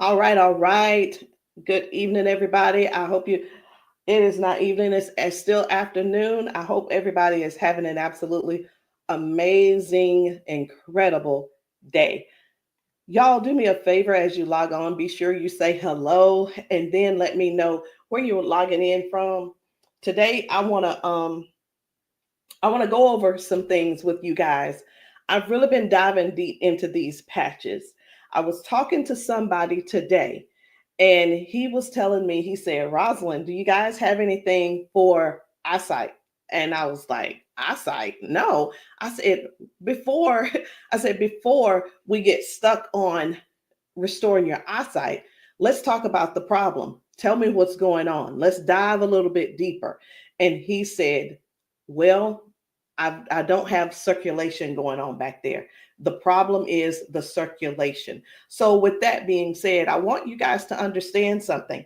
All right, all right. Good evening, everybody. I hope it is not evening, it's still afternoon. I hope everybody is having an absolutely amazing, incredible day. Y'all, do me a favor as you log on. Be sure you say hello and then let me know where you're logging in from. Today, I want to go over some things with you guys. I've really been diving deep into these patches. I was talking to somebody today, and he was telling me, he said, Rosalind, do you guys have anything for eyesight? And I was like, eyesight? No. I said, before, before we get stuck on restoring your eyesight, let's talk about the problem. Tell me what's going on. Let's dive a little bit deeper. And he said, well, I don't have circulation going on back there. The problem is the circulation. So, with that being said, I want you guys to understand something.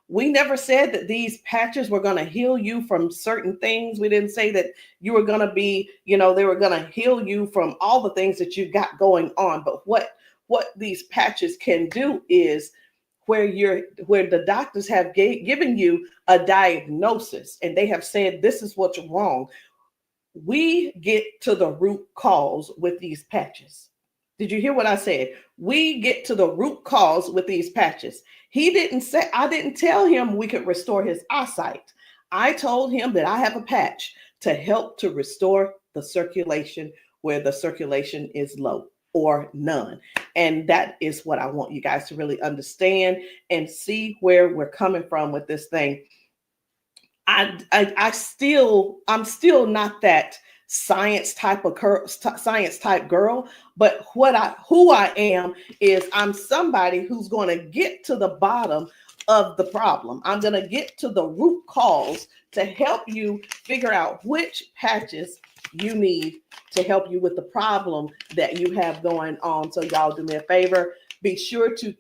We never said that these patches were going to heal you from certain things. We didn't say that you were going to be, they were going to heal you from all the things that you got going on. But what these patches can do is where the doctors have given you a diagnosis and they have said this is what's wrong, we get to the root cause with these patches. Did you hear what I said? We get to the root cause with these patches. I didn't tell him we could restore his eyesight. I told him that I have a patch to help to restore the circulation where the circulation is low or none. And that is what I want you guys to really understand and see where we're coming from with this thing. I'm still not that science type girl, but who I am is I'm somebody who's going to get to the bottom of the problem. I'm going to get to the root cause to help you figure out which patches you need to help you with the problem that you have going on. So y'all do me a favor. Be sure to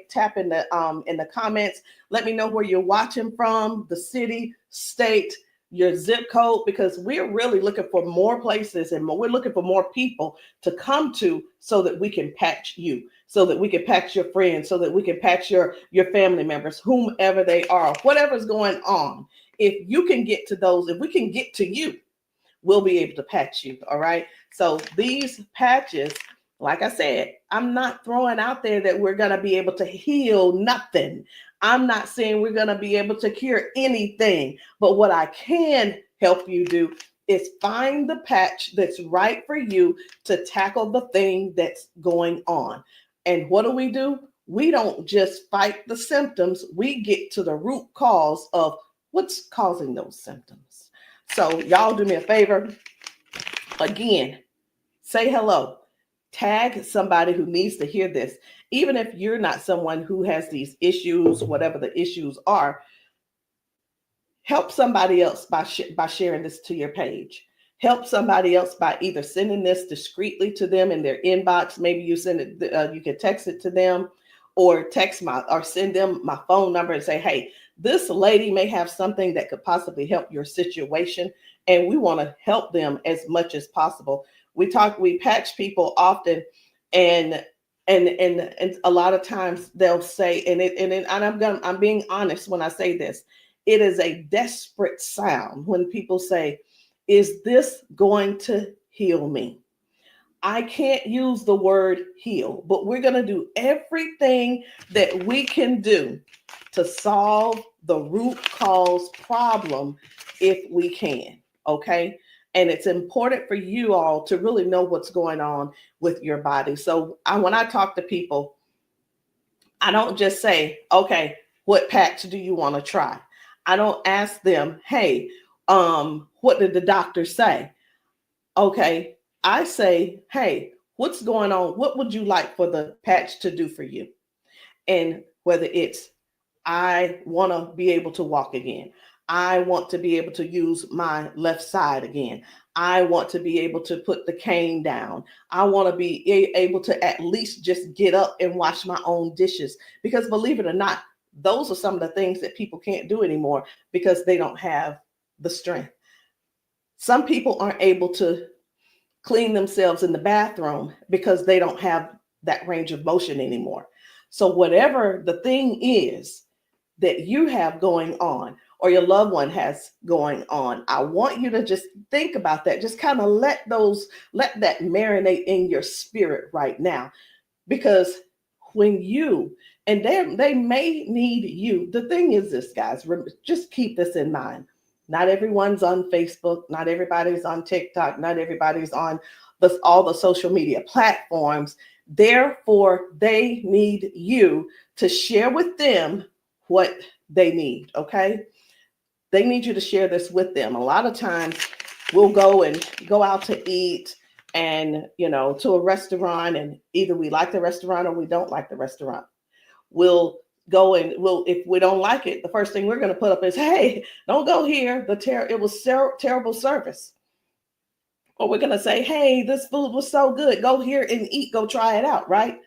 tap in the comments. Let me know where you're watching from, the city, state, your zip code, because we're really looking for more places and we're looking for more people to come to so that we can patch you, so that we can patch your friends, so that we can patch your family members, whomever they are, whatever's going on. If you can get to those, if we can get to you, we'll be able to patch you. All right. So these patches, like I said, I'm not throwing out there that we're going to be able to heal nothing. I'm not saying we're going to be able to cure anything. But what I can help you do is find the patch that's right for you to tackle the thing that's going on. And what do? We don't just fight the symptoms. We get to the root cause of what's causing those symptoms. So y'all do me a favor. Again, say hello. Tag somebody who needs to hear this. Even if you're not someone who has these issues, whatever the issues are, help somebody else by sharing this to your page. Help somebody else by either sending this discreetly to them in their inbox. Maybe you send it, you can text it to them, or send them my phone number and say, hey, this lady may have something that could possibly help your situation, and we want to help them as much as possible. We patch people often, and a lot of times they'll say, I'm being honest when I say this, it is a desperate sound when people say, is this going to heal me? I can't use the word heal, but we're going to do everything that we can do to solve the root cause problem if we can. Okay. And it's important for you all to really know what's going on with your body. So when I talk to people, I don't just say, okay, what patch do you want to try? I don't ask them, hey, what did the doctor say? Okay, I say, hey, what's going on? What would you like for the patch to do for you? And whether it's, I want to be able to walk again. I want to be able to use my left side again. I want to be able to put the cane down. I want to be able to at least just get up and wash my own dishes. Because believe it or not, those are some of the things that people can't do anymore because they don't have the strength. Some people aren't able to clean themselves in the bathroom because they don't have that range of motion anymore. So whatever the thing is that you have going on or your loved one has going on, I want you to just think about that. Just kind of let that marinate in your spirit right now. Because when you, and they may need you. The thing is this, guys, just keep this in mind. Not everyone's on Facebook, not everybody's on TikTok, not everybody's on all the social media platforms. Therefore, they need you to share with them what they need, okay? They need you to share this with them. A lot of times we'll go out to eat and, to a restaurant, and either we like the restaurant or we don't like the restaurant. We'll go and if we don't like it, the first thing we're going to put up is, hey, don't go here. It was terrible service. Or we're going to say, hey, this food was so good. Go here and eat. Go try it out, right?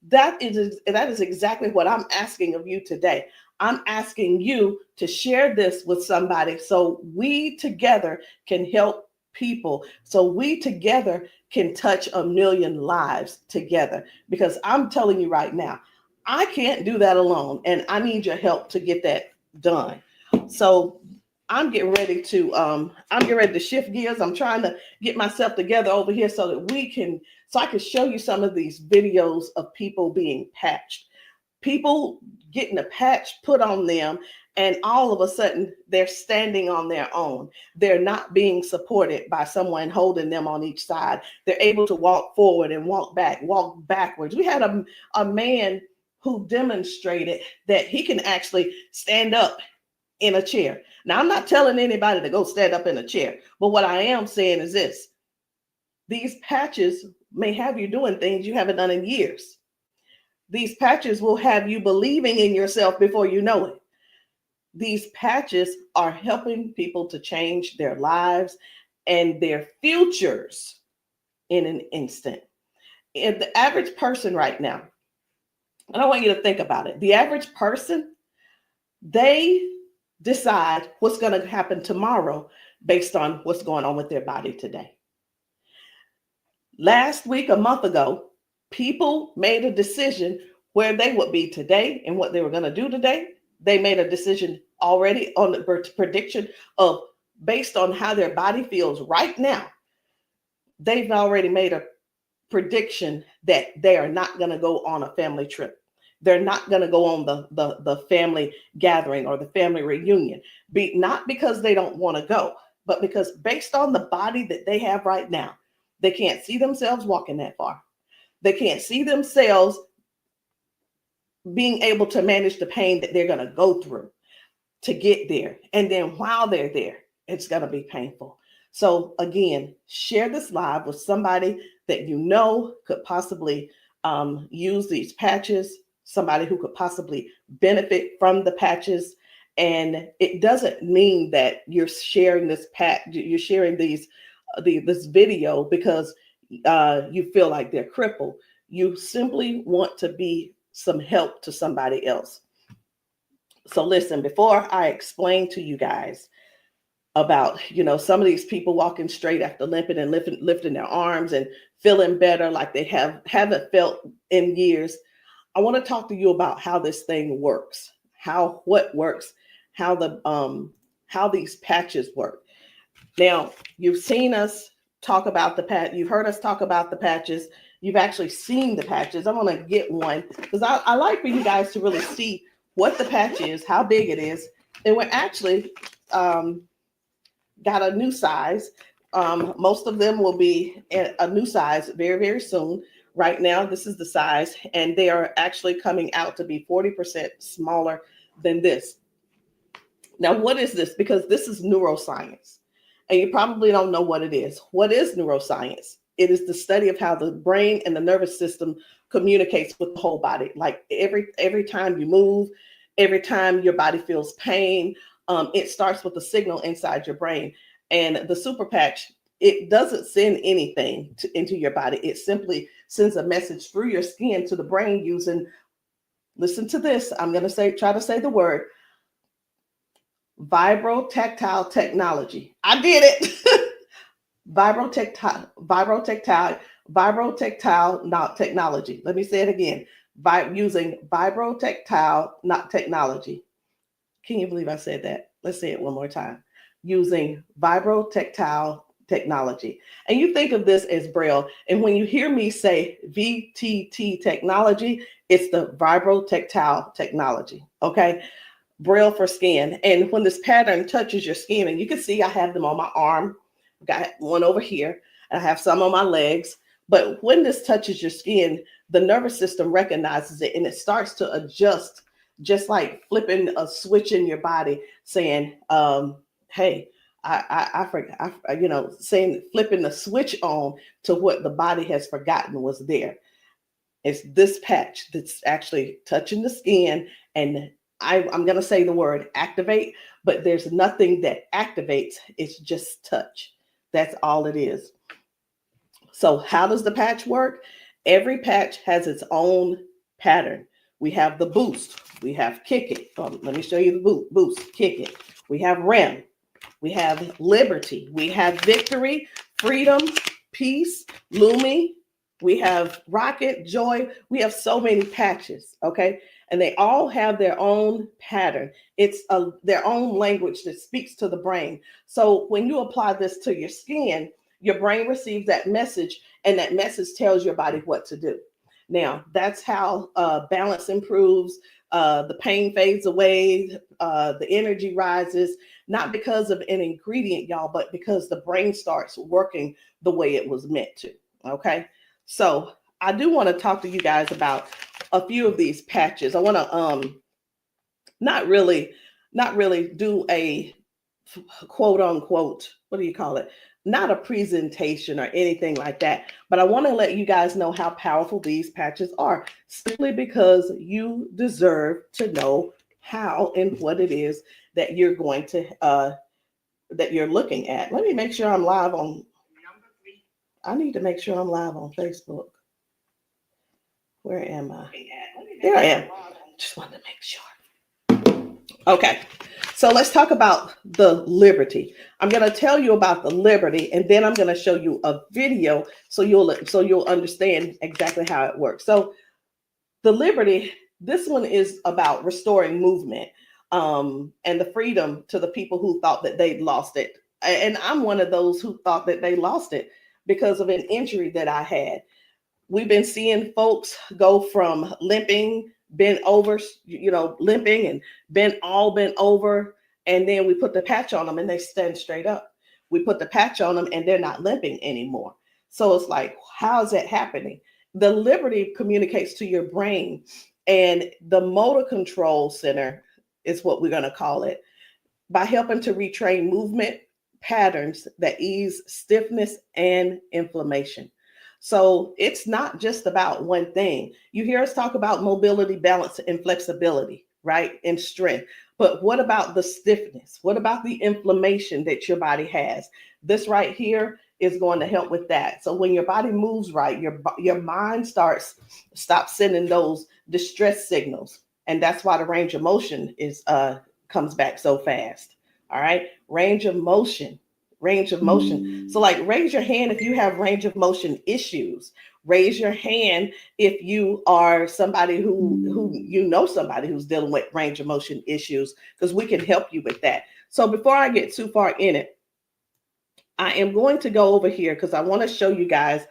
That is exactly what I'm asking of you today. I'm asking you to share this with somebody so we together can help people, so we together can touch 1 million lives together. Because I'm telling you right now, I can't do that alone, and I need your help to get that done. So I'm getting ready to shift gears. I'm trying to get myself together over here so that I can show you some of these videos of people being patched, people getting a patch put on them, and all of a sudden they're standing on their own. They're not being supported by someone holding them on each side. They're able to walk forward and walk backwards. We had a man who demonstrated that he can actually stand up in a chair. Now, I'm not telling anybody to go stand up in a chair, but what I am saying is this: these patches may have you doing things you haven't done in years. These patches will have you believing in yourself before you know it. These patches are helping people to change their lives and their futures in an instant. And the average person right now, and I want you to think about it. The average person, they decide what's going to happen tomorrow based on what's going on with their body today. Last week, a month ago, people made a decision where they would be today and what they were going to do today. They made a decision already on the prediction of based on how their body feels right now. They've already made a prediction that they are not going to go on a family trip. They're not going to go on the family gathering or the family reunion. Not because they don't want to go, but because based on the body that they have right now, they can't see themselves walking that far. They can't see themselves being able to manage the pain that they're going to go through to get there. And then while they're there, it's going to be painful. So again, share this live with somebody that you know could possibly use these patches, somebody who could possibly benefit from the patches. And it doesn't mean that you're sharing this you're sharing this video because you feel like they're crippled. You simply want to be some help to somebody else. So listen, before I explain to you guys about, some of these people walking straight after limping and lifting their arms and feeling better like they haven't felt in years, I want to talk to you about how this thing works, what works, how these patches work. Now, you've seen us talk about you've heard us talk about the patches. You've actually seen the patches. I'm going to get one because I like for you guys to really see what the patch is, how big it is. And we're actually got a new size. Most of them will be a new size very, very soon. Right now, this is the size, and they are actually coming out to be 40% smaller than this. Now, what is this? Because this is neuroscience, and you probably don't know what it is. What is neuroscience? It is the study of how the brain and the nervous system communicates with the whole body. Like every time you move, every time your body feels pain, it starts with a signal inside your brain. And the super patch, it doesn't send anything into your body. It simply sends a message through your skin to the brain using, listen to this, I'm going to try to say the word, vibrotactile technology. I did it. Vibrotactile technology. Let me say it again. by using vibrotactile, not technology. Can you believe I said that? Let's say it one more time. Using vibrotactile technology. And you think of this as Braille. And when you hear me say VTT technology, it's the vibrotactile technology. Okay. Braille for skin. And when this pattern touches your skin, and you can see I have them on my arm, got one over here, and I have some on my legs. But when this touches your skin, the nervous system recognizes it and it starts to adjust, just like flipping a switch in your body, saying, hey, I forgot, saying, flipping the switch on to what the body has forgotten was there. It's this patch that's actually touching the skin, and I'm going to say the word activate, but there's nothing that activates. It's just touch. That's all it is. So how does the patch work? Every patch has its own pattern. We have the boost. We have kick it. Let me show you the boost, kick it. We have REM. We have liberty. We have victory, freedom, peace, Lumi. We have rocket, joy. We have so many patches, okay? And they all have their own pattern. It's their own language that speaks to the brain. So when you apply this to your skin, your brain receives that message, and that message tells your body what to do. Now, that's how balance improves, the pain fades away, the energy rises, not because of an ingredient, y'all, but because the brain starts working the way it was meant to, okay? So I do want to talk to you guys about a few of these patches. I want to not really do a quote unquote, what do you call it? Not a presentation or anything like that, but I want to let you guys know how powerful these patches are, simply because you deserve to know how and what it is that you're going to that you're looking at. Let me make sure I'm live on. I need to make sure I'm live on Facebook. Where am I? There I am. Just wanted to make sure. Okay, so let's talk about the liberty. I'm going to tell you about the liberty, and then I'm going to show you a video so you'll understand exactly how it works. So the liberty, this one is about restoring movement, and the freedom to the people who thought that they'd lost it. And I'm one of those who thought that they lost it because of an injury that I had. We've been seeing folks go from limping, bent over, limping and bent over. And then we put the patch on them and they stand straight up. We put the patch on them and they're not limping anymore. So it's like, how is that happening? The liberty communicates to your brain, and the motor control center is what we're going to call it, by helping to retrain movement patterns that ease stiffness and inflammation. So it's not just about one thing. You hear us talk about mobility, balance, and flexibility, right? And strength. But what about the stiffness? What about the inflammation that your body has? This right here is going to help with that. So when your body moves right, your mind stops sending those distress signals. And that's why the range of motion comes back so fast. All right. Range of motion. So like, raise your hand if you have range of motion issues. Raise your hand if you are somebody who somebody who's dealing with range of motion issues, because we can help you with that. So before I get too far in it, I am going to go over here because I want to show you guys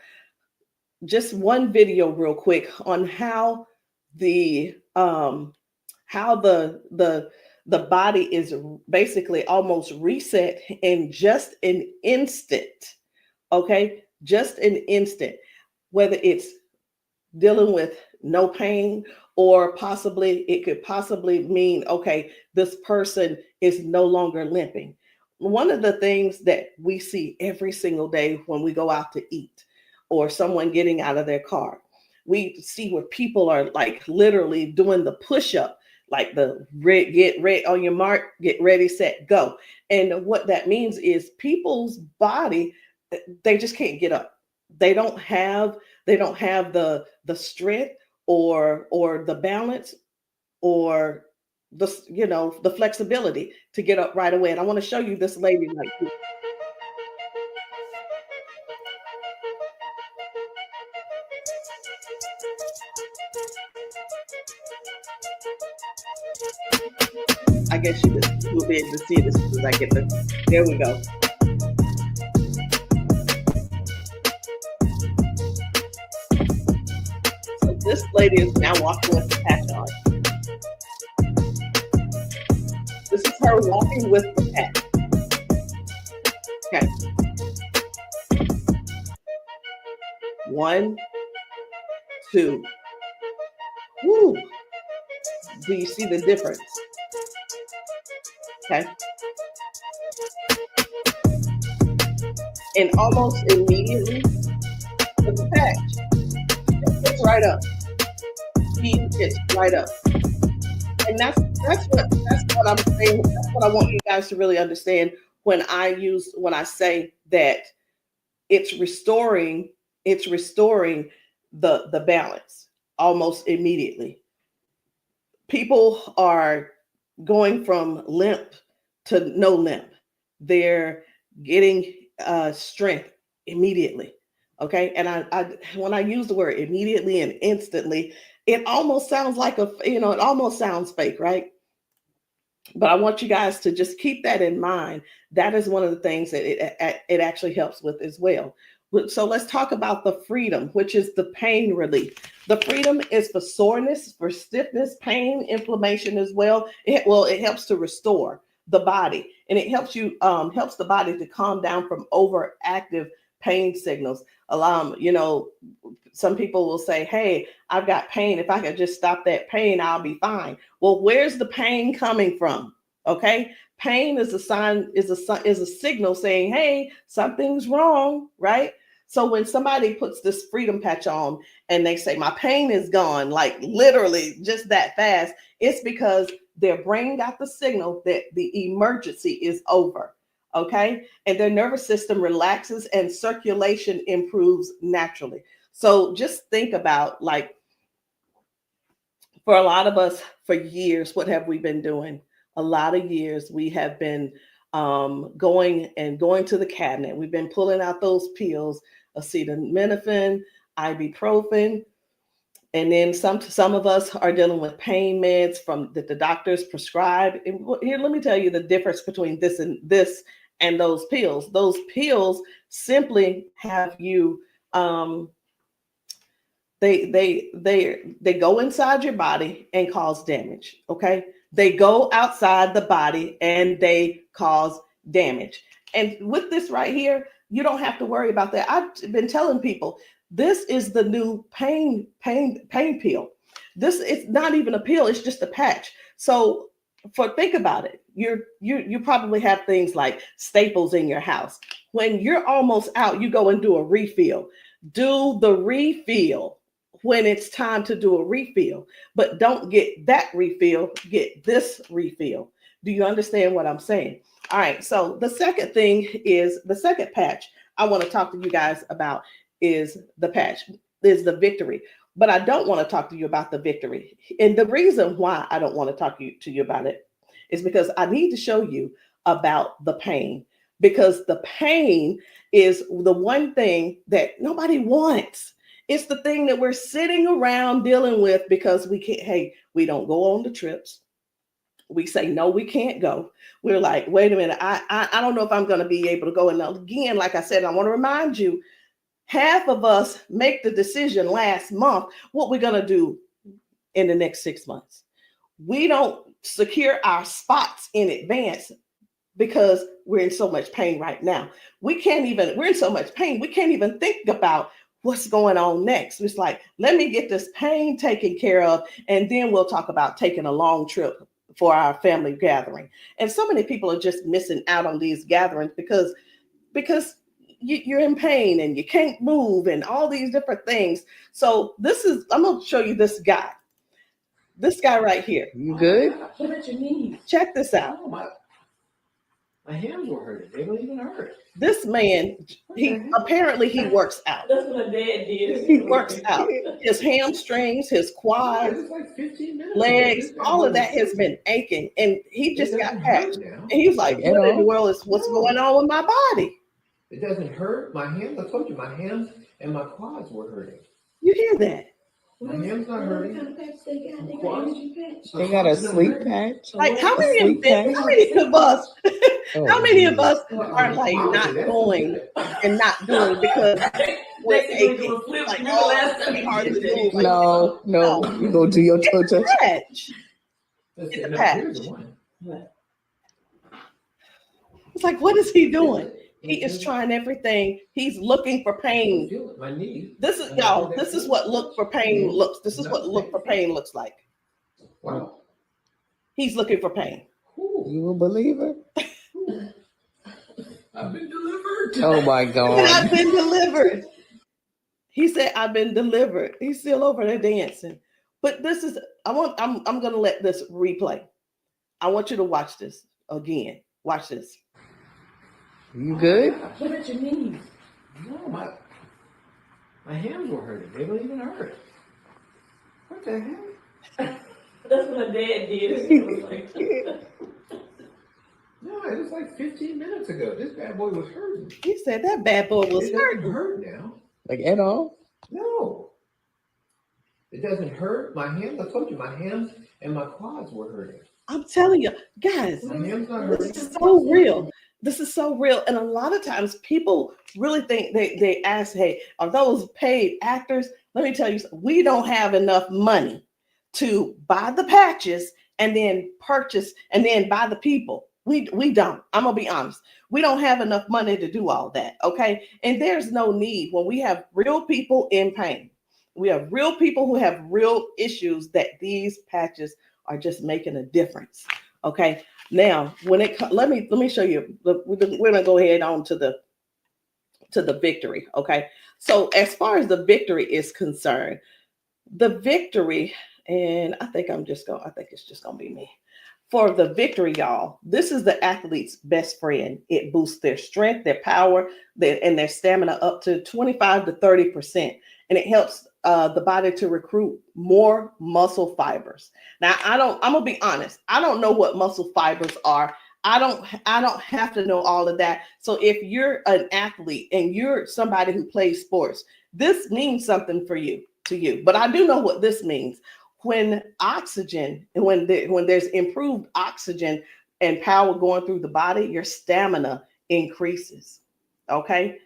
just one video real quick on how the body is basically almost reset in just an instant. Okay, just an instant. Whether it's dealing with no pain, or it could possibly mean, okay, this person is no longer limping. One of the things that we see every single day when we go out to eat, or someone getting out of their car, we see where people are like literally doing the push-up, like the get ready on your mark, get ready, set, go. And what that means is people's body, they just can't get up. They don't have the strength or the balance or the flexibility to get up right away. And I want to show you this lady right here. I guess you will be able to see it as soon as I get there we go. So this lady is now walking with the patch on. This is her walking with the patch. Okay. 1, 2. Woo. Do you see the difference? Okay. And almost immediately, with the patch, it's right up. It's right up. And that's what I'm saying. That's what I want you guys to really understand when I say that it's restoring the balance almost immediately. People are going from limp to no limp. They're getting strength immediately. Okay. And I when I use the word immediately and instantly, it almost sounds like it almost sounds fake, right? But I want you guys to just keep that in mind. That is one of the things that it actually helps with as well. So let's talk about the freedom, which is the pain relief. The freedom is for soreness, for stiffness, pain, inflammation as well. It helps to restore the body, and it helps the body to calm down from overactive pain signals. Some people will say, "Hey, I've got pain. If I could just stop that pain, I'll be fine." Well, where's the pain coming from? Okay, pain is a sign, is a signal saying, "Hey, something's wrong," right? So when somebody puts this freedom patch on and they say, "My pain is gone," like literally just that fast, it's because their brain got the signal that the emergency is over. Okay, and their nervous system relaxes and circulation improves naturally. So just think about, like, for a lot of us, for years, what have we been doing? A lot of years we have been going to the cabinet. We've been pulling out those pills, acetaminophen, ibuprofen, and then some of us are dealing with pain meds that the doctors prescribe. And here, let me tell you the difference between this and those pills. Those pills simply have you they go inside your body and cause damage. Okay, they go outside the body and they cause damage. And with this right here, you don't have to worry about that. I've been telling people, this is the new pain pill. This is not even a pill, it's just a patch. So think about it. You probably have things like staples in your house. When you're almost out, you go and do a refill. Do the refill when it's time to do a refill, but don't get that refill, get this refill. Do you understand what I'm saying? All right, so the second patch I want to talk to you guys about is the victory. But I don't want to talk to you about the victory. And the reason why I don't want to talk to you about it is because I need to show you about the pain, because the pain is the one thing that nobody wants. It's the thing that we're sitting around dealing with because we don't go on the trips. We say, no, we can't go. We're like, wait a minute, I don't know if I'm going to be able to go. And again, like I said, I want to remind you, half of us make the decision last month what we're going to do in the next 6 months. We don't secure our spots in advance because we're in so much pain right now. We're in so much pain, we can't even think about what's going on next. It's like, let me get this pain taken care of, and then we'll talk about taking a long trip for our family gathering. And so many people are just missing out on these gatherings because you're in pain and you can't move and all these different things. So I'm going to show you this guy right here. You good? What about your knees? Check this out. Oh, my hands were hurting. They don't even hurt. This man, he works out. That's what my dad did. He works out. His hamstrings, his quads, like 15 minutes legs, all of that has been aching. And he just got patched. And he was like, what in the world is what's going on with my body? It doesn't hurt. My hands, I told you, my hands and my quads were hurting. You hear that? My hand's not hurting. What kind of patch they got? They got Quads. energy patch. They got a sleep patch. Like how A many sleep patch. how many of us Oh, how many of us Well, are like not that's going good. and not doing because we're aching? Like, oh, it's gonna be hard to move. Like, No, no, you gonna do your toe touch. patch. Let's Get see, the no, patch. here's the one. It's like, what is he doing? Feel it. He is trying everything. He's looking for pain. Feel it. My knee. This is y'all. This is what look for pain looks. This is what look for pain looks like. Wow. He's looking for pain. You a believer? I've been delivered. Oh my And God. I've been delivered. He said, "I've been delivered." He's still over there dancing. But this is. I'm gonna let this replay. I want you to watch this again. Watch this. You good? What about your knees? No, my hands were hurting. They don't even hurt. What the heck? That's what my dad did. He was like, No, it was like 15 minutes ago. This bad boy was hurting. He said that bad boy was It doesn't hurting. hurt now. Like at all? No. It doesn't hurt. My hands, I told you, my hands and my quads were hurting. I'm telling you, guys, My hands not this hurting. is so real. This is so real. And a lot of times people really think they ask, hey, are those paid actors? Let me tell you, we don't have enough money to buy the patches and then purchase and then buy the people. We don't. I'm gonna be honest. We don't have enough money to do all that. Okay. And there's no need when we have real people in pain. We have real people who have real issues that these patches are just making a difference. Okay. Now, when it let me show you. We're gonna go ahead on to the victory. Okay. So as far as the victory is concerned, the victory, and I think it's just gonna be me. For the victory, y'all, this is the athlete's best friend. It boosts their strength, their power, and their stamina up to 25 to 30%. And it helps the body to recruit more muscle fibers. Now, I'm gonna be honest. I don't know what muscle fibers are. I don't have to know all of that. So if you're an athlete and you're somebody who plays sports, this means something to you. But I do know what this means. When oxygen and when there's improved oxygen and power going through the body, your stamina increases. Okay.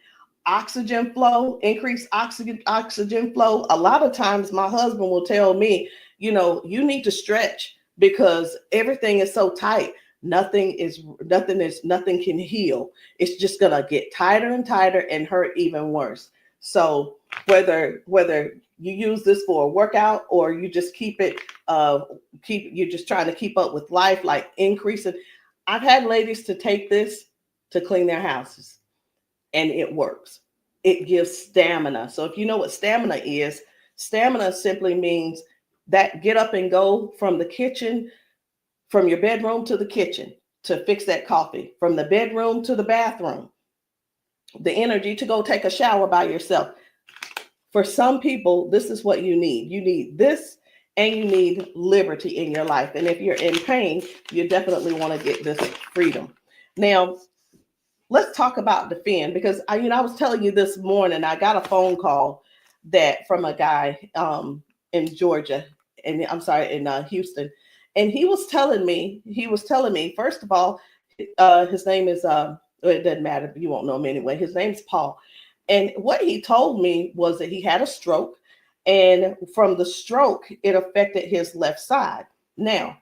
Oxygen flow, increased oxygen flow. A lot of times my husband will tell me, you need to stretch because everything is so tight. Nothing can heal. It's just gonna get tighter and tighter and hurt even worse. So whether you use this for a workout or you just you're just trying to keep up with life, like increasing. I've had ladies to take this to clean their houses and it works. It gives stamina. So if you know what stamina simply means that get up and go from the kitchen, from your bedroom to the kitchen to fix that coffee, from the bedroom to the bathroom, the energy to go take a shower by yourself. For some people, this is what you need. You need this and you need liberty in your life. And if you're in pain, you definitely want to get this freedom. Now, let's talk about defend because I was telling you this morning, I got a phone call from a guy in Georgia, and I'm sorry, in Houston. And he was telling me, first of all, his name is, it doesn't matter, you won't know him anyway. His name's Paul. And what he told me was that he had a stroke, and from the stroke, it affected his left side. Now,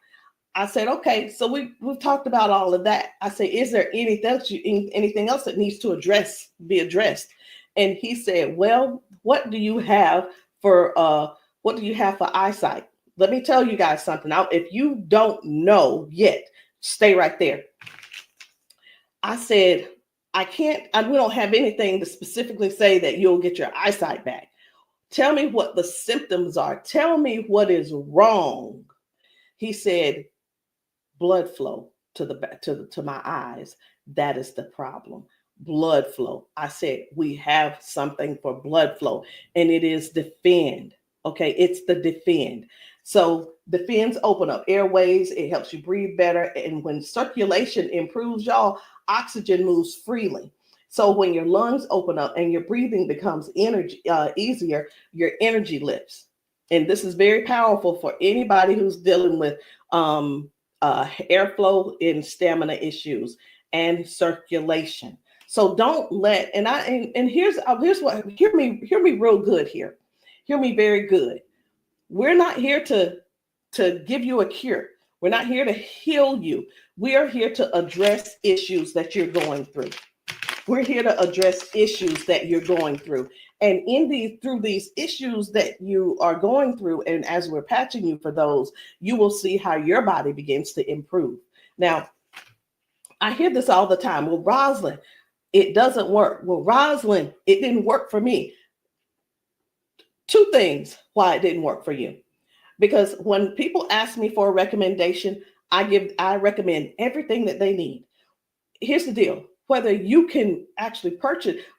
I said, okay, so we've talked about all of that. I said, is there anything else that needs to be addressed? And he said, well, what do you have for eyesight? Let me tell you guys something. Now, if you don't know yet, stay right there. I said, we don't have anything to specifically say that you'll get your eyesight back. Tell me what the symptoms are. Tell me what is wrong. He said, blood flow to my eyes. That is the problem. Blood flow. I said, we have something for blood flow, and it is defend. Okay, it's the defend. So defends open up airways. It helps you breathe better. And when circulation improves, y'all, oxygen moves freely. So when your lungs open up and your breathing becomes easier, your energy lifts. and this is very powerful for anybody who's dealing with airflow and stamina issues and circulation. So don't let, and here's what, hear me real good here. Hear me very good. We're not here to give you a cure. We're not here to heal you. We are here to address issues that you're going through. We're here to address issues that you're going through. And through these issues that you are going through, and as we're patching you for those, you will see how your body begins to improve. Now, I hear this all the time. Well, Rosalind, it doesn't work. Well, Rosalind, it didn't work for me. Two things why it didn't work for you. Because when people ask me for a recommendation, I recommend everything that they need. Here's the deal. Whether you can actually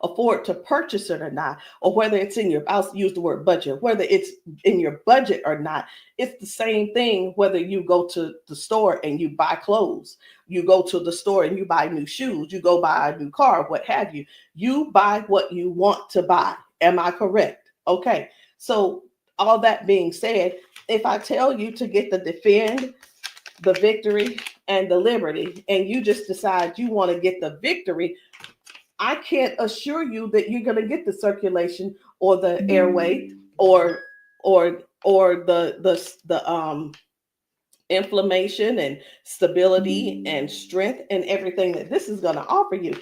afford to purchase it or not, or whether it's I'll use the word budget, whether it's in your budget or not, it's the same thing whether you go to the store and you buy clothes, you go to the store and you buy new shoes, you go buy a new car, what have you. You buy what you want to buy. Am I correct? Okay. So all that being said, if I tell you to get the Defend, the Victory, and the Liberty, and you just decide you want to get the Victory, I can't assure you that you're going to get the circulation or the airway or the inflammation and stability and strength and everything that this is going to offer you.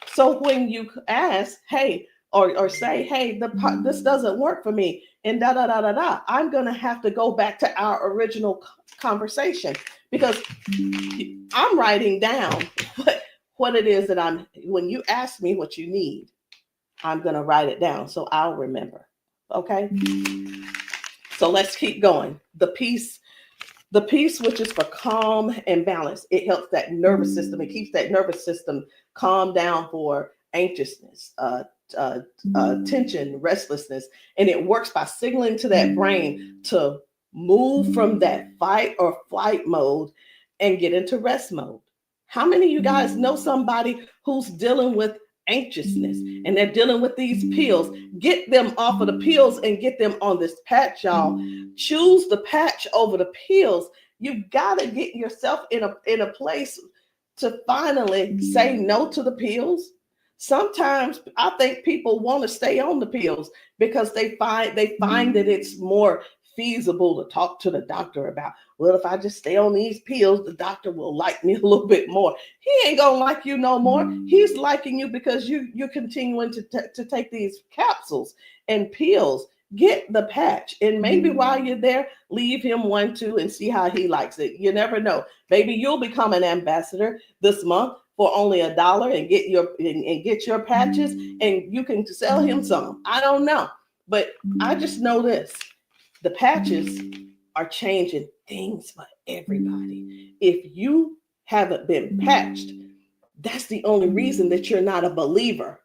So when you ask, hey, or say, hey, this doesn't work for me, and I'm going to have to go back to our original conversation, because I'm writing down what it is that when you ask me what you need, I'm going to write it down so I'll remember. Okay. So let's keep going. The peace, which is for calm and balance. It helps that nervous system. It keeps that nervous system calm down for anxiousness, tension, restlessness. And it works by signaling to that brain to move from that fight or flight mode and get into rest mode. How many of you guys know somebody who's dealing with anxiousness and they're dealing with these pills? Get them off of the pills and get them on this patch, y'all. Choose the patch over the pills. You got to get yourself in a place to finally say no to the pills. Sometimes I think people want to stay on the pills because they find that it's more feasible to talk to the doctor about, well, if I just stay on these pills, the doctor will like me a little bit more. He ain't gonna like you no more. He's liking you because you're continuing to take these capsules and pills. Get the patch, and maybe while you're there, leave him one too and see how he likes it. You never know. Maybe you'll become an ambassador this month for only $1 and get your patches, and you can sell him some. I don't know, but I just know this: the patches are changing things for everybody. If you haven't been patched, that's the only reason that you're not a believer.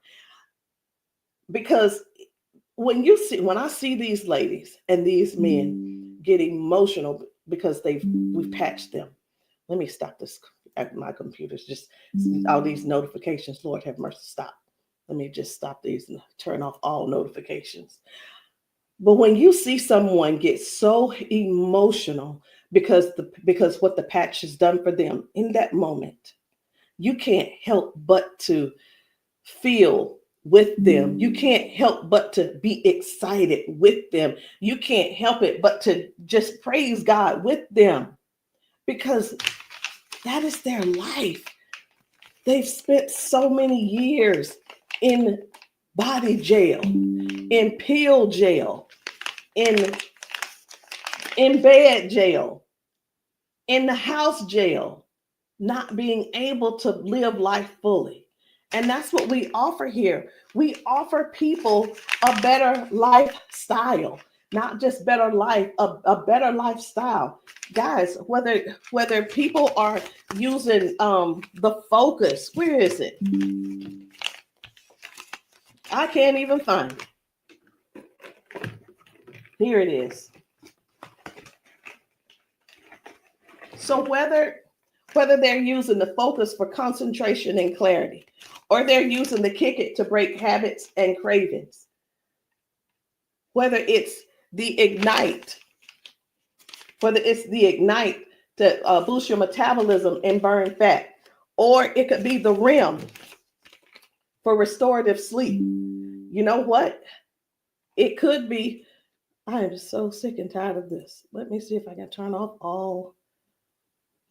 Because when I see these ladies and these men get emotional because we've patched them. Let me stop this. My computer's just all these notifications. Lord have mercy, stop. Let me just stop these and turn off all notifications. But when you see someone get so emotional because what the patch has done for them in that moment, you can't help but to feel with them. You can't help but to be excited with them. You can't help it but to just praise God with them, because that is their life. They've spent so many years in body jail, in pill jail, in bed jail, in the house jail, not being able to live life fully. And that's what we offer here. We offer people a better lifestyle, not just better life, a better lifestyle. Guys, whether people are using the Focus, where is it? I can't even find it. Here it is. So whether they're using the Focus for concentration and clarity, or they're using the Kick It to break habits and cravings, whether it's the ignite, it's the ignite to boost your metabolism and burn fat, or it could be the REM for restorative sleep. You know what? It could be. I am so sick and tired of this. Let me see if I can turn off all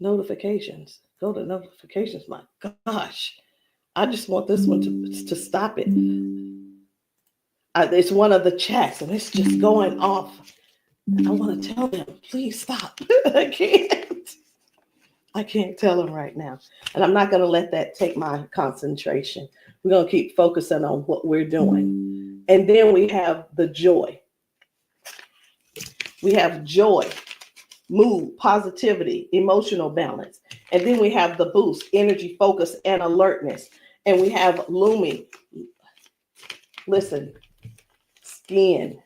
notifications. Go to notifications. My gosh, I just want this one to stop it. It's one of the chats, and it's just going off. I want to tell them, please stop. I can't tell them right now. And I'm not going to let that take my concentration. We're going to keep focusing on what we're doing. And then we have the joy. We have joy, mood, positivity, emotional balance. And then we have the boost, energy, focus, and alertness. And we have Lumi. Listen, skin,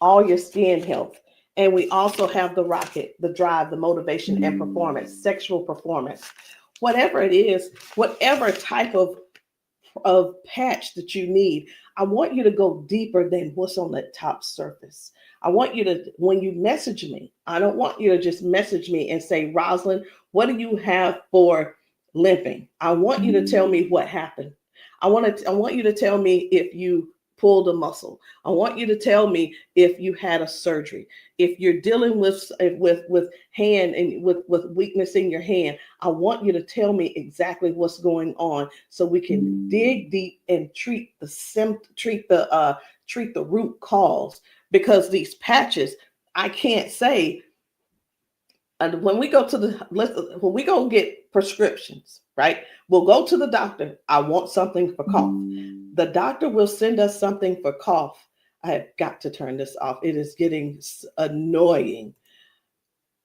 all your skin health. And we also have the rocket, the drive, the motivation and performance, sexual performance. Whatever it is, whatever type of patch that you need, I want you to go deeper than what's on the top surface. I want you to, when you message me, I don't want you to just message me and say, Rosalind, what do you have for limping? I want you to tell me what happened. I want you to tell me if you pulled a muscle. I want you to tell me if you had a surgery. If you're dealing with hand and with weakness in your hand, I want you to tell me exactly what's going on so we can dig deep and treat the root cause. Because these patches, I can't say. And when we go get prescriptions, right? We'll go to the doctor. I want something for cough. The doctor will send us something for cough. I have got to turn this off. It is getting annoying.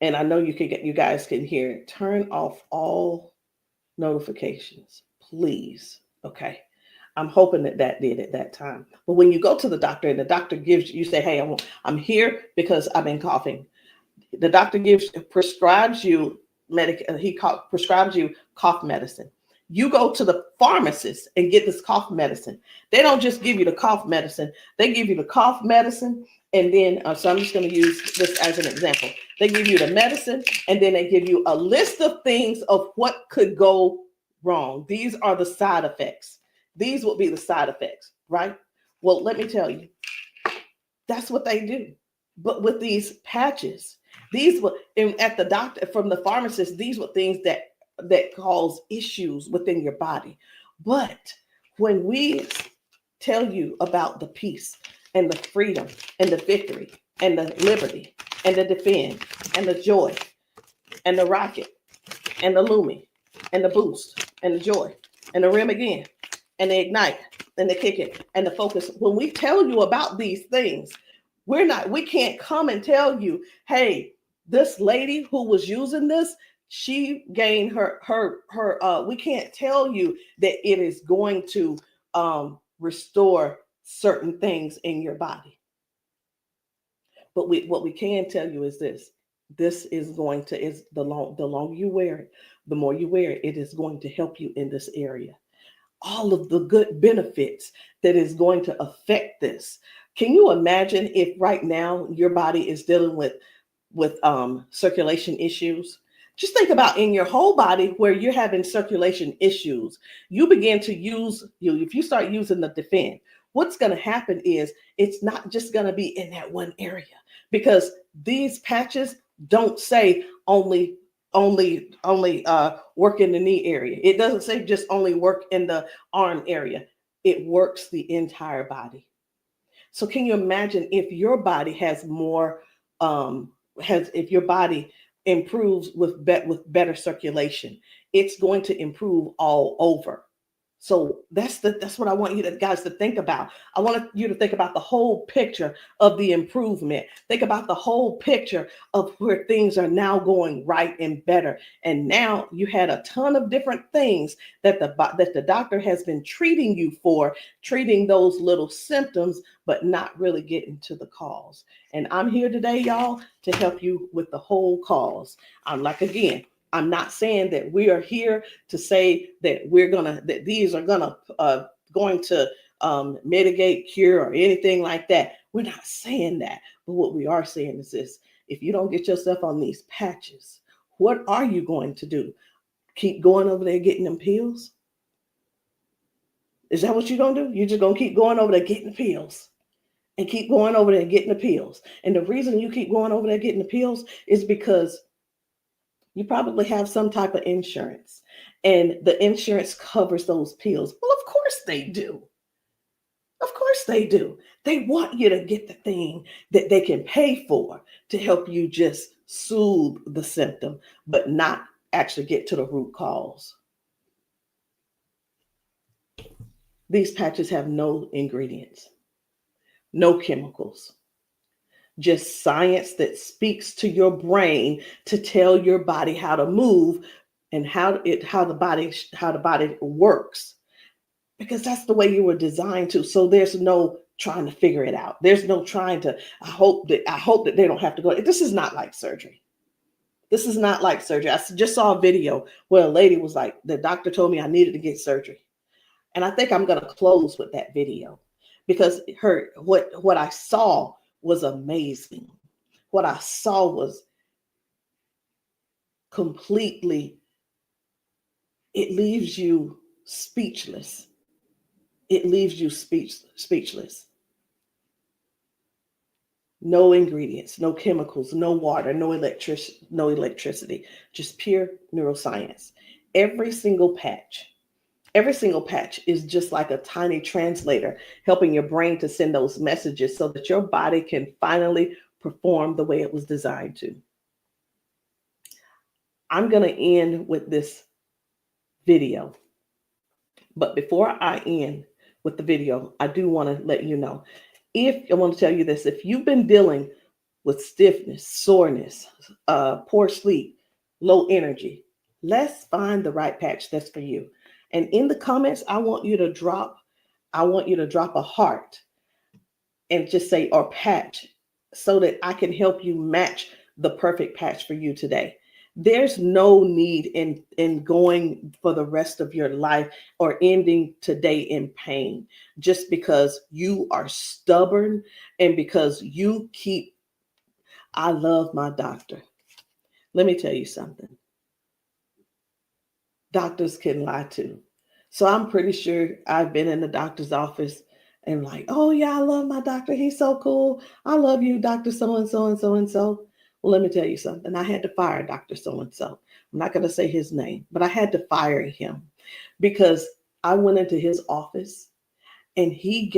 And I know you guys can hear it. Turn off all notifications, please. Okay. I'm hoping that did at that time. But when you go to the doctor and the doctor gives you say, hey, I'm here because I've been coughing. The doctor prescribes you prescribes you cough medicine. You go to the pharmacist and get this cough medicine. They don't just give you the cough medicine. They give you the cough medicine. And then, so I'm just going to use this as an example. They give you the medicine and then they give you a list of things of what could go wrong. These are the side effects. These will be the side effects, right? Well, let me tell you, that's what they do. But with these patches, these were at the doctor from the pharmacist, these were things that cause issues within your body. But when we tell you about the peace and the freedom and the victory and the liberty and the defend and the joy and the rocket and the Lumi and the boost and the joy and the rim again and the ignite and the kick it and the focus, when we tell you about these things, we can't come and tell you, hey, this lady who was using this, she gained we can't tell you that it is going to restore certain things in your body. But what we can tell you is this is going to, the longer you wear it, the more you wear it, it is going to help you in this area. All of the good benefits that is going to affect this. Can you imagine if right now your body is dealing with circulation issues? Just think about in your whole body where you're having circulation issues. You begin to if you start using the defend, what's going to happen is it's not just going to be in that one area, because these patches don't say only work in the knee area. It doesn't say just only work in the arm area. It works the entire body. So can you imagine if your body has more, if your body improves with better circulation, it's going to improve all over. So that's what I want you guys to think about. I want you to think about the whole picture of the improvement. Think about the whole picture of where things are now going right and better. And now you had a ton of different things that the doctor has been treating you for, treating those little symptoms, but not really getting to the cause. And I'm here today, y'all, to help you with the whole cause. I'm not saying that we are here to say that that these are going to mitigate, cure, or anything like that. We're not saying that. But what we are saying is this: if you don't get yourself on these patches, what are you going to do? Keep going over there getting them pills? Is that what you're going to do? You're just going to keep going over there getting the pills and keep going over there getting the pills. And the reason you keep going over there getting the pills is because you probably have some type of insurance, and the insurance covers those pills. Well, of course they do. Of course they do. They want you to get the thing that they can pay for to help you just soothe the symptom, but not actually get to the root cause. These patches have no ingredients, no chemicals, just science that speaks to your brain to tell your body how to move and how the body works, because that's the way you were designed to. So there's no trying to figure it out. There's no trying to, I hope that they don't have to go. This is not like surgery. This is not like surgery. I just saw a video where a lady was like, the doctor told me I needed to get surgery. And I think I'm going to close with that video, because what I saw was amazing. What I saw was completely, it leaves you speechless. It leaves you speechless. No ingredients, no chemicals, no water, no electricity, just pure neuroscience. Every single patch is just like a tiny translator, helping your brain to send those messages so that your body can finally perform the way it was designed to. I'm going to end with this video. But before I end with the video, I do want to let you know, I want to tell you this: if you've been dealing with stiffness, soreness, poor sleep, low energy, let's find the right patch that's for you. And in the comments, I want you to drop a heart and just say, or patch, so that I can help you match the perfect patch for you today. There's no need in going for the rest of your life or ending today in pain just because you are stubborn and because you keep, I love my doctor. Let me tell you something. Doctors can lie too. So I'm pretty sure I've been in the doctor's office and like, oh yeah, I love my doctor. He's so cool. I love you, Dr. So-and-so and so-and-so. Well, let me tell you something. I had to fire Dr. So-and-so. I'm not going to say his name, but I had to fire him because I went into his office and he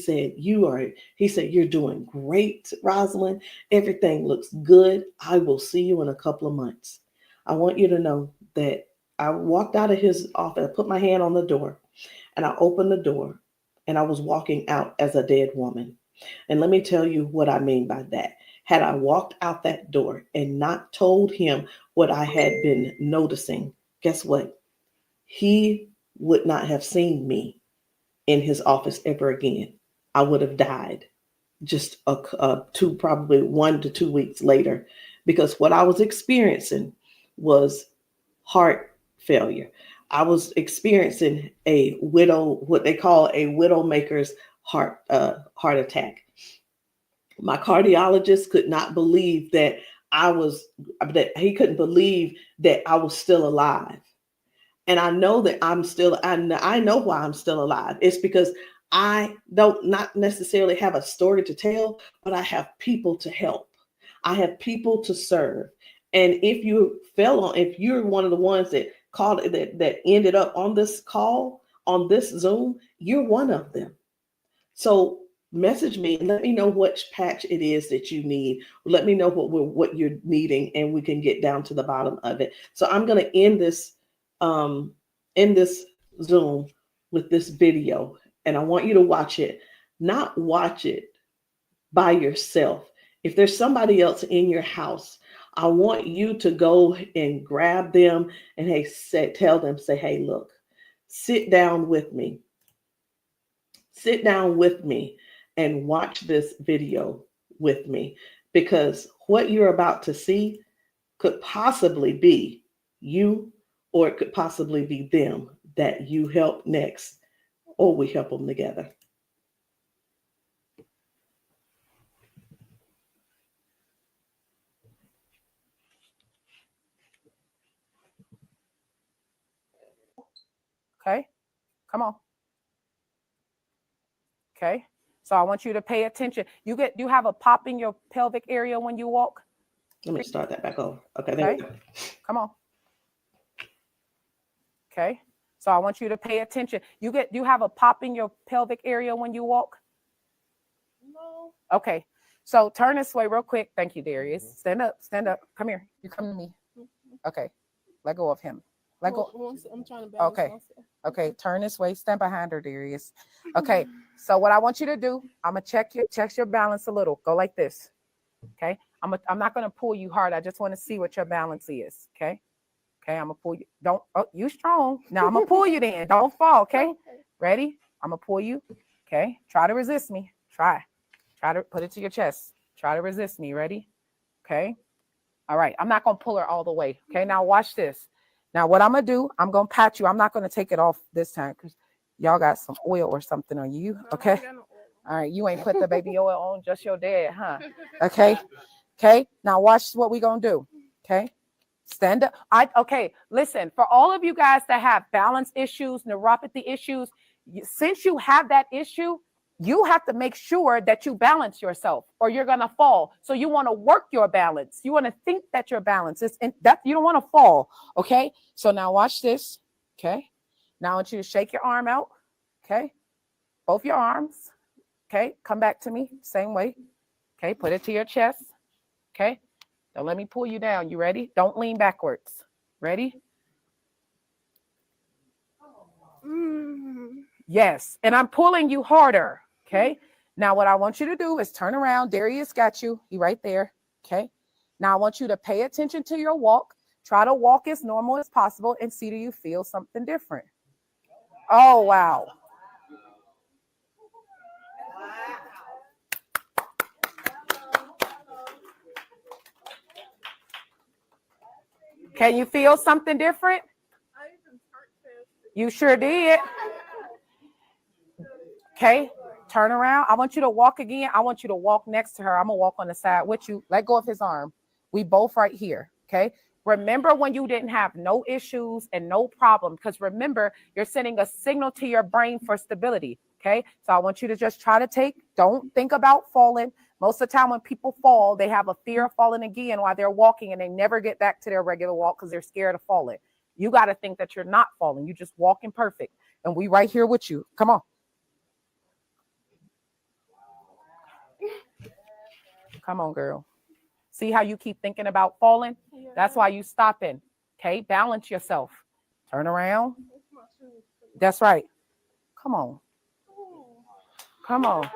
said, you're doing great, Rosalind. Everything looks good. I will see you in a couple of months. I want you to know that I walked out of his office, I put my hand on the door, and I opened the door, and I was walking out as a dead woman. And let me tell you what I mean by that. Had I walked out that door and not told him what I had been noticing, guess what? He would not have seen me in his office ever again. I would have died just probably 1 to 2 weeks later, because what I was experiencing was heart failure. I was experiencing what they call a widowmaker's heart attack. My cardiologist could not believe that he couldn't believe that I was still alive. And I know that I know why I'm still alive. It's because I don't not necessarily have a story to tell, but I have people to help. I have people to serve. And if you're one of the ones that that ended up on this call, on this Zoom, you're one of them. So message me and let me know which patch it is that you need. Let me know what you're needing, and we can get down to the bottom of it. So I'm going to end this Zoom with this video, and I want you to watch it. Not watch it by yourself. If there's somebody else in your house, I want you to go and grab them and tell them, say, hey, look, sit down with me. Sit down with me and watch this video with me, because what you're about to see could possibly be you, or it could possibly be them that you help next, or we help them together. Okay, come on. Okay, so I want you to pay attention. You have a pop in your pelvic area when you walk? Let me start that back over. Okay, there we go. Come on. Okay, so I want you to pay attention. You have a pop in your pelvic area when you walk? No. Okay, so turn this way real quick. Thank you, Darius. Stand up, come here. You come to me. Okay, let go of him. Let go. I'm trying to balance Okay. myself. Okay, turn this way. Stand behind her, Darius. Okay, so what I want you to do, I'm gonna check your balance a little. Go like this. Okay, I'm not gonna pull you hard. I just want to see what your balance is. Okay, I'm gonna pull you. You strong. Now I'm gonna pull you. Then don't fall. Okay, ready? I'm gonna pull you. Okay, try to resist me. Try to put it to your chest. Try to resist me. Ready? Okay. All right. I'm not gonna pull her all the way. Okay. Now watch this. Now, what I'm going to do, I'm going to pat you. I'm not going to take it off this time because y'all got some oil or something on you. Okay. All right. You ain't put the baby oil on, just your dad, huh? Okay. Okay. Now, watch what we're going to do. Okay. Stand up. Okay. Listen, for all of you guys that have balance issues, neuropathy issues, since you have that issue, you have to make sure that you balance yourself or you're going to fall. So you want to work your balance. You want to think that your balance is that you don't want to fall. Okay. So now watch this. Okay. Now I want you to shake your arm out. Okay. Both your arms. Okay. Come back to me. Same way. Okay. Put it to your chest. Okay. Now let me pull you down. You ready? Don't lean backwards. Ready? Yes. And I'm pulling you harder. Okay. Now what I want you to do is turn around. Darius got you. He right there. Okay. Now I want you to pay attention to your walk. Try to walk as normal as possible and see, do you feel something different? Oh, wow. Can you feel something different? You sure did. Okay. Turn around. I want you to walk again. I want you to walk next to her. I'm going to walk on the side with you. Let go of his arm. We both right here. Okay. Remember when you didn't have no issues and no problem, because remember, you're sending a signal to your brain for stability. Okay. So I want you to just try to don't think about falling. Most of the time when people fall, they have a fear of falling again while they're walking and they never get back to their regular walk because they're scared of falling. You got to think that you're not falling. You just walking perfect. And we right here with you. Come on. Come on, girl. See how you keep thinking about falling? Yeah. That's why you stopping. Okay, balance yourself. Turn around. That's right. Come on. Come on.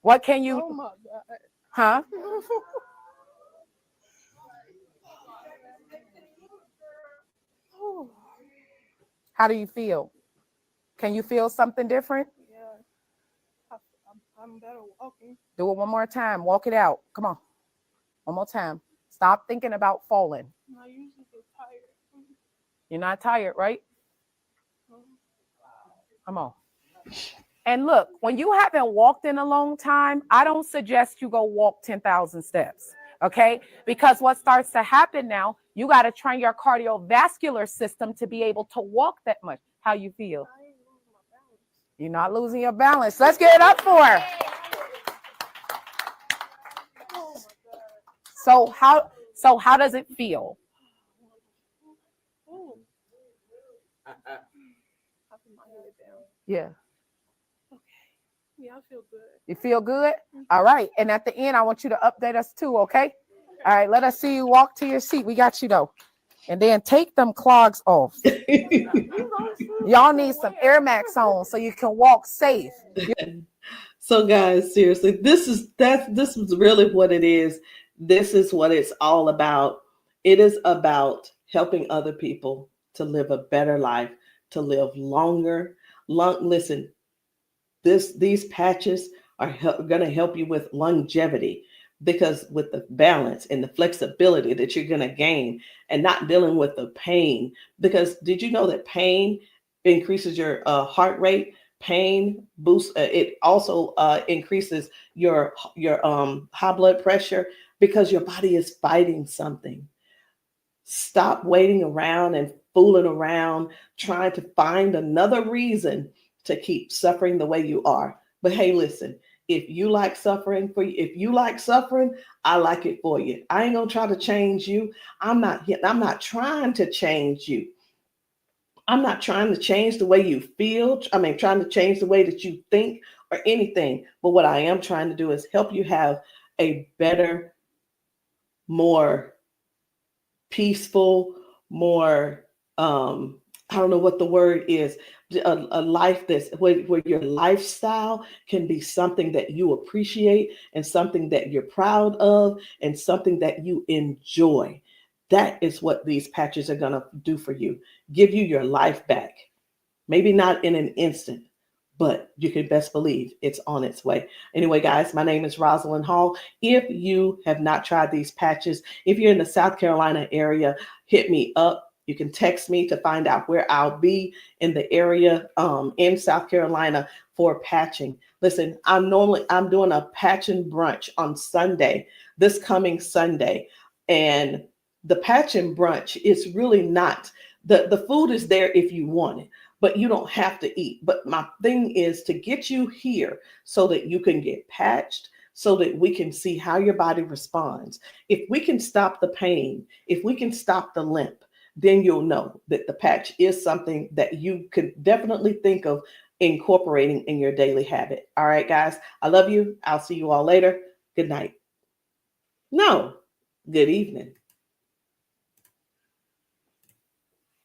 What can you? Oh my God. Huh? How do you feel? Can you feel something different? I'm better walking. Do it one more time. Walk it out. Come on. One more time. Stop thinking about falling. I usually get tired. You're not tired, right? Come on. And look, when you haven't walked in a long time, I don't suggest you go walk 10,000 steps. Okay? Because what starts to happen now, you got to train your cardiovascular system to be able to walk that much. How you feel? You're not losing your balance. Let's get it up for her. So how does it feel? Yeah. Okay. Yeah, I feel good. You feel good? All right. And at the end, I want you to update us too, okay? All right, let us see you walk to your seat. We got you though. And then take them clogs off. Y'all need some Air Max on so you can walk safe. So guys, seriously, this is really what it is. This is what it's all about. It is about helping other people to live a better life, to live longer. Listen, these patches are going to help you with longevity, because with the balance and the flexibility that you're going to gain and not dealing with the pain. Because did you know that pain increases your heart rate? Pain boosts. It also increases your high blood pressure because your body is fighting something. Stop waiting around and fooling around trying to find another reason to keep suffering the way you are. But hey, listen, if you like suffering if you like suffering, I like it for you. I ain't gonna try to change you. I'm not trying to change you. I'm not trying to change the way you feel. I mean, trying to change the way that you think or anything. But what I am trying to do is help you have a better, more peaceful, more I don't know what the word is, a life that's where your lifestyle can be something that you appreciate and something that you're proud of and something that you enjoy. That is what these patches are going to do for you. Give you your life back. Maybe not in an instant, but you can best believe it's on its way. Anyway, guys, my name is Rosalind Hall. If you have not tried these patches, if you're in the South Carolina area, hit me up. You can text me to find out where I'll be in the area in South Carolina for patching. Listen, I'm doing a patching brunch on Sunday, this coming Sunday. And the patching brunch is really not, the food is there if you want it, but you don't have to eat. But my thing is to get you here so that you can get patched, so that we can see how your body responds. If we can stop the pain, if we can stop the limp, then you'll know that the patch is something that you could definitely think of incorporating in your daily habit. All right, guys, I love you. I'll see you all later. Good night. No, good evening.